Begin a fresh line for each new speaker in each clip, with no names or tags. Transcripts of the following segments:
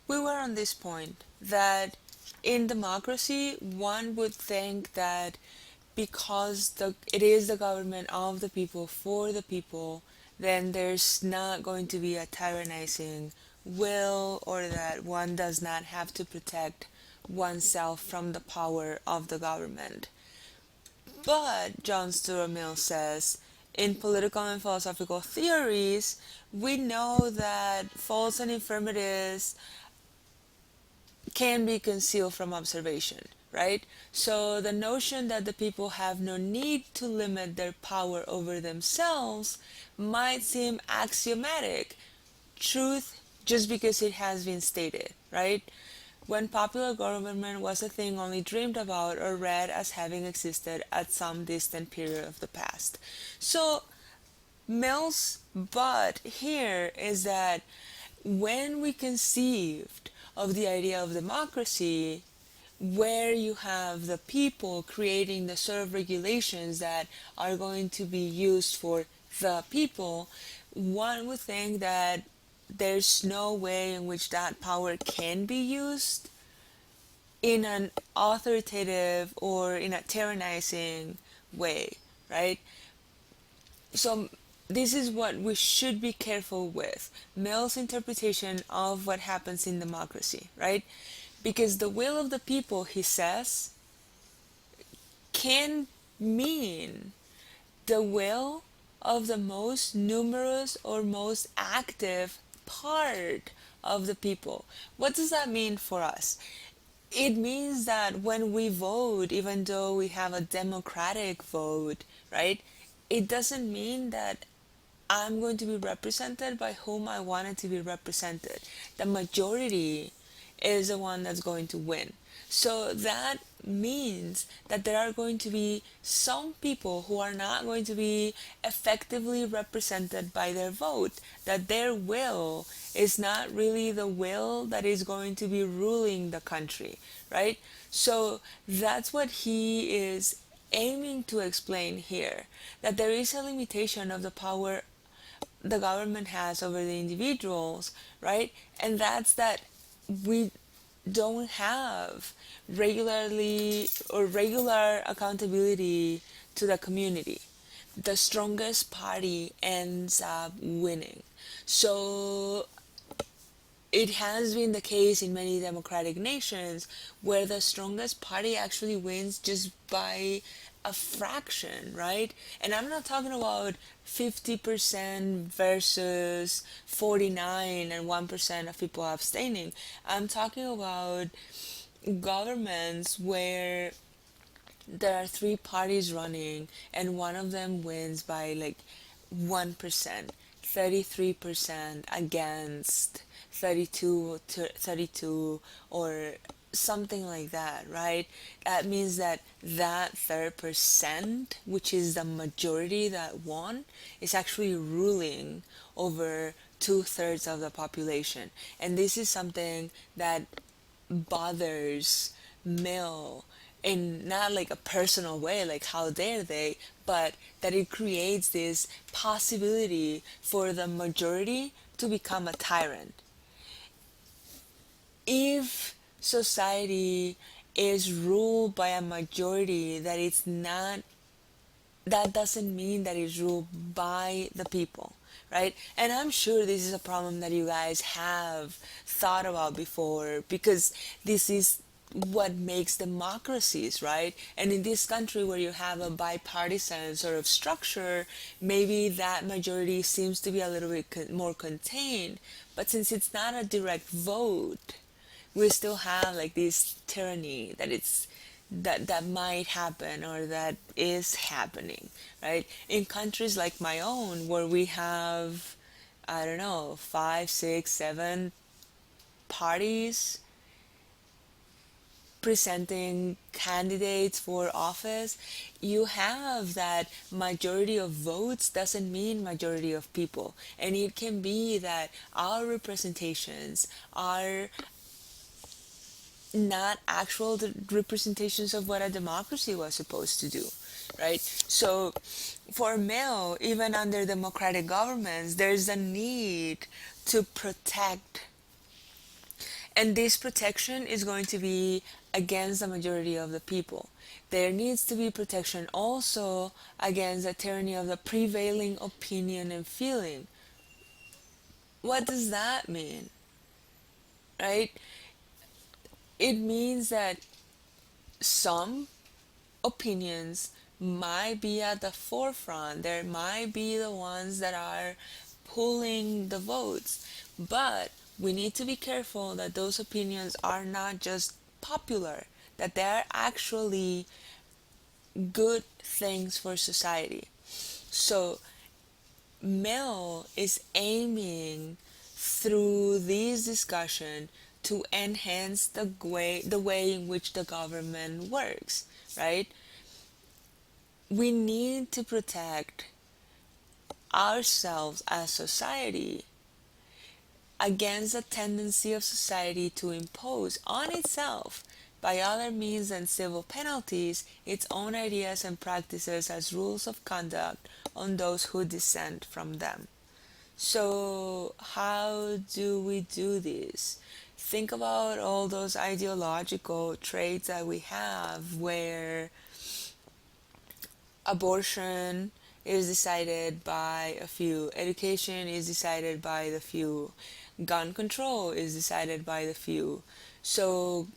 we were on this point that in democracy, one would think that because it is the government of the people for the people, then there's not going to be a tyrannizing will, or that one does not have to protect oneself from the power of the government. But John Stuart Mill says, in political and philosophical theories, we know that faults and infirmities can be concealed from observation, right? So the notion that the people have no need to limit their power over themselves might seem axiomatic, truth just because it has been stated, right? When popular government was a thing only dreamed about or read as having existed at some distant period of the past. So Mill's but here is that when we conceived of the idea of democracy, where you have the people creating the sort of regulations that are going to be used for the people, one would think that there's no way in which that power can be used in an authoritative or in a tyrannizing way, right? So this is what we should be careful with. Mill's interpretation of what happens in democracy, right? Because the will of the people, he says, can mean the will of the most numerous or most active part of the people. What does that mean for us? It means that when we vote, even though we have a democratic vote, right, it doesn't mean that I'm going to be represented by whom I wanted to be represented. The majority is the one that's going to win. So that means that there are going to be some people who are not going to be effectively represented by their vote, that their will is not really the will that is going to be ruling the country, right? So that's what he is aiming to explain here, that there is a limitation of the power the government has over the individuals, right? And that's that we don't have regular accountability to the community. The strongest party ends up winning. So it has been the case in many democratic nations where the strongest party actually wins just by a fraction, right? And I'm not talking about 50% versus 49 and 1% of people abstaining. I'm talking about governments where there are three parties running and one of them wins by like 1%, 33% against 32, or something like that, right? That means that that third percent, which is the majority that won, is actually ruling over two-thirds of the population. And this is something that bothers Mill in not like a personal way, like how dare they, but that it creates this possibility for the majority to become a tyrant. If society is ruled by a majority, that it's not, that doesn't mean that it's ruled by the people, right? And I'm sure this is a problem that you guys have thought about before, because this is what makes democracies, right? And in this country where you have a bipartisan sort of structure, maybe that majority seems to be a little bit more contained. But since it's not a direct vote, we still have like this tyranny that might happen or that is happening, right? In countries like my own, where we have, I don't know, 5, 6, 7 parties presenting candidates for office, you have that majority of votes doesn't mean majority of people. And it can be that our representations are not actual representations of what a democracy was supposed to do, right? So for Mill, even under democratic governments, there's a need to protect And this protection is going to be against the majority of the people. There needs to be protection also against the tyranny of the prevailing opinion and feeling. What does that mean? Right? It means that some opinions might be at the forefront. There might be the ones that are pulling the votes. But we need to be careful that those opinions are not just popular, that they're actually good things for society. So Mill is aiming through this discussion to enhance the way in which the government works, right? We need to protect ourselves as society against the tendency of society to impose on itself, by other means than civil penalties, its own ideas and practices as rules of conduct on those who dissent from them. So, how do we do this? Think about all those ideological traits that we have where abortion is decided by a few, education is decided by the few, gun control is decided by the few. So,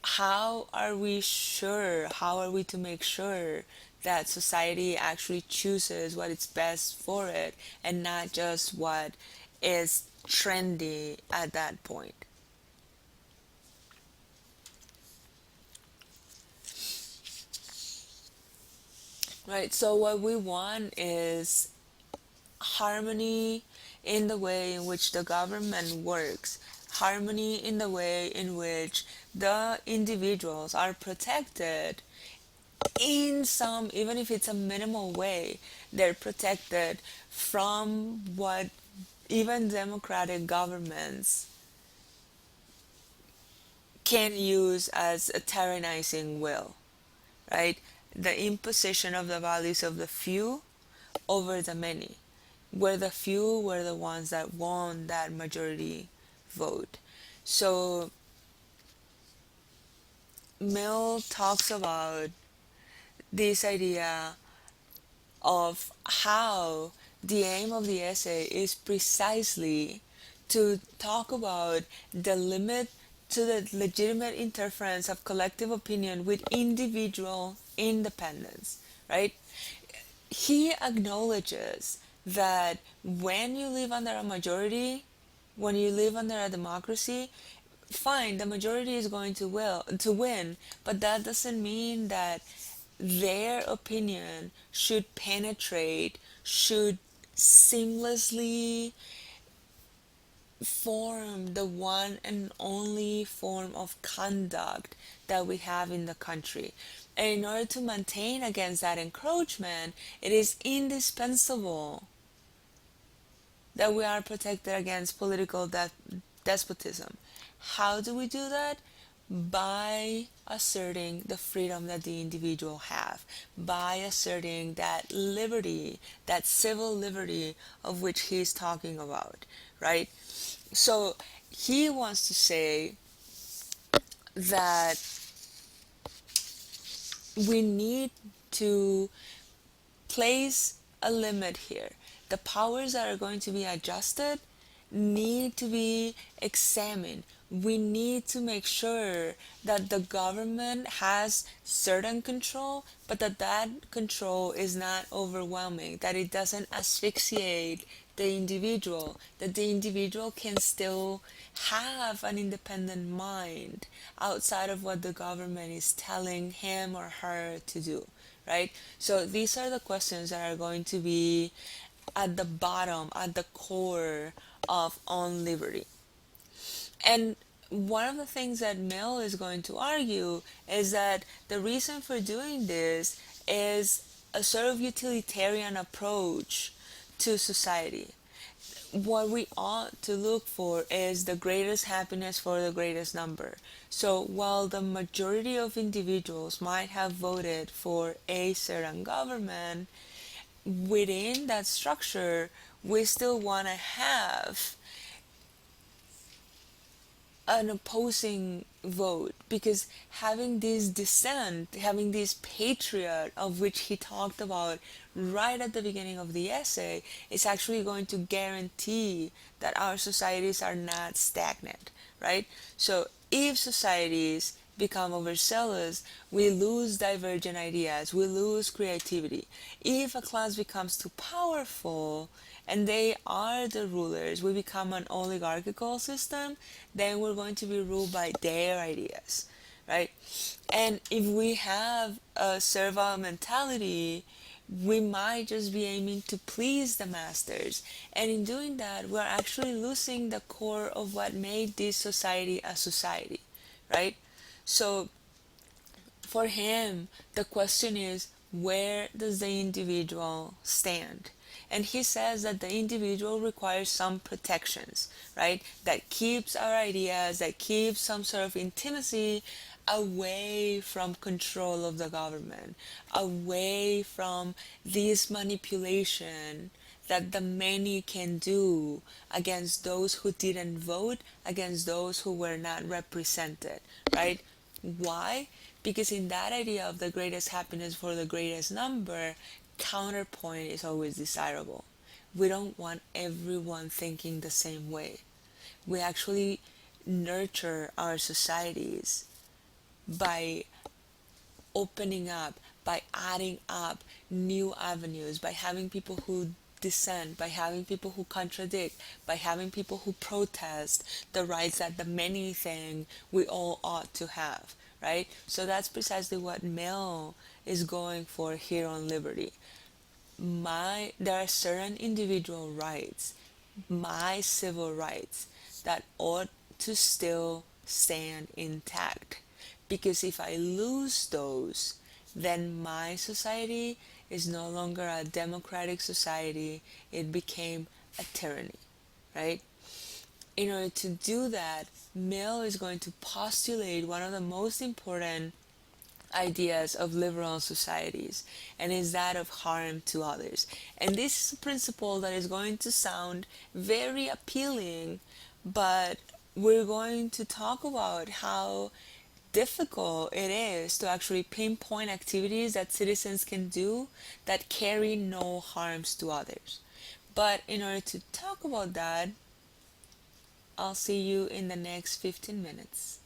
how are we to make sure that society actually chooses what is best for it and not just what is trendy at that point? Right? So, what we want is harmony in the way in which the government works, harmony in the way in which the individuals are protected in some, even if it's a minimal way, they're protected from what even democratic governments can use as a tyrannizing will, right? The imposition of the values of the few over the many, where the few were the ones that won that majority vote. So Mill talks about this idea of how the aim of the essay is precisely to talk about the limit to the legitimate interference of collective opinion with individual independence, right? He acknowledges that when you live under a majority, when you live under a democracy, fine, the majority is going to win, but that doesn't mean that their opinion should penetrate, should seamlessly form the one and only form of conduct that we have in the country. And in order to maintain against that encroachment, it is indispensable that we are protected against political despotism. How do we do that? By asserting the freedom that the individual have, by asserting that liberty, that civil liberty of which he is talking about, right? So he wants to say that we need to place a limit here. The powers that are going to be adjusted need to be examined. We need to make sure that the government has certain control, but that control is not overwhelming, that it doesn't asphyxiate the individual, that the individual can still have an independent mind outside of what the government is telling him or her to do, right? So these are the questions that are going to be at the bottom, at the core of On Liberty. And one of the things that Mill is going to argue is that the reason for doing this is a sort of utilitarian approach to society. What we ought to look for is the greatest happiness for the greatest number. So while the majority of individuals might have voted for a certain government, within that structure, we still want to have an opposing vote, because having this dissent, having this patriot of which he talked about right at the beginning of the essay, is actually going to guarantee that our societies are not stagnant, right? So if societies become overzealous, we lose divergent ideas, we lose creativity. If a class becomes too powerful and they are the rulers, we become an oligarchical system, then we're going to be ruled by their ideas, right? And if we have a servile mentality, we might just be aiming to please the masters. And in doing that, we're actually losing the core of what made this society a society, right? So for him, the question is, where does the individual stand? And he says that the individual requires some protections, right? That keeps our ideas, that keeps some sort of intimacy away from control of the government, away from this manipulation that the many can do against those who didn't vote, against those who were not represented, right? Why? Because in that idea of the greatest happiness for the greatest number, counterpoint is always desirable. We don't want everyone thinking the same way. We actually nurture our societies by opening up, by adding up new avenues, by having people who dissent, by having people who contradict, by having people who protest the rights that the many think we all ought to have, right? So that's precisely what Mill is going for here on Liberty. There are certain individual rights, my civil rights, that ought to still stand intact, because if I lose those, then my society is no longer a democratic society, it became a tyranny, right? In order to do that, Mill is going to postulate one of the most important ideas of liberal societies, and is that of harm to others. And this is a principle that is going to sound very appealing, but we're going to talk about how difficult it is to actually pinpoint activities that citizens can do that carry no harms to others. But in order to talk about that, I'll see you in the next 15 minutes.